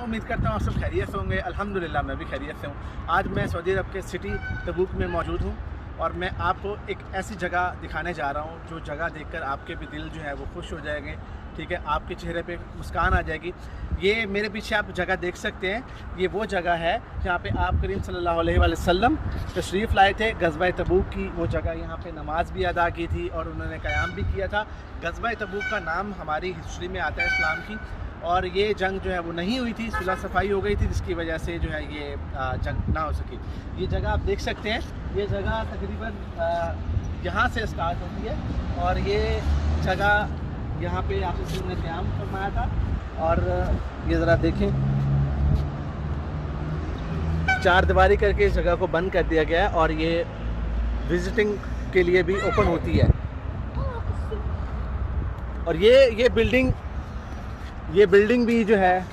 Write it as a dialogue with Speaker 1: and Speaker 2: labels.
Speaker 1: उम्मीद करता हूँ आप सब खैरियत से होंगे। अल्हम्दुलिल्लाह मैं भी खैरियत से हूँ। आज मैं सऊदी अरब के सिटी तबूक में मौजूद हूँ और मैं आपको एक ऐसी जगह दिखाने जा रहा हूँ जो जगह देखकर आपके भी दिल जो है वो खुश हो जाएंगे। ठीक है, आपके चेहरे पे मुस्कान आ जाएगी। ये मेरे पीछे आप जगह देख सकते हैं, ये वो जगह है जहाँ पे आप करीम सल्लल्लाहु अलैहि वसल्लम तशरीफ़ लाए थे। ग़ज़वा तबूक की वो जगह, यहाँ पे नमाज भी अदा की थी और उन्होंने क़याम भी किया था। ग़ज़वा तबूक का नाम हमारी हिस्ट्री में आता है इस्लाम की, और ये जंग जो है वो नहीं हुई थी, सुलह सफाई हो गई थी, जिसकी वजह से जो है ये जंग ना हो सकी। ये जगह आप देख सकते हैं, ये जगह तकरीबन यहाँ से स्टार्ट होती है और ये जगह यहाँ पे आपसे उन्होंने क़याम फरमाया था। और ये ज़रा देखें, चार दीवारी करके इस जगह को बंद कर दिया गया है और ये विज़िटिंग के लिए भी ओपन होती है। और ये बिल्डिंग भी जो है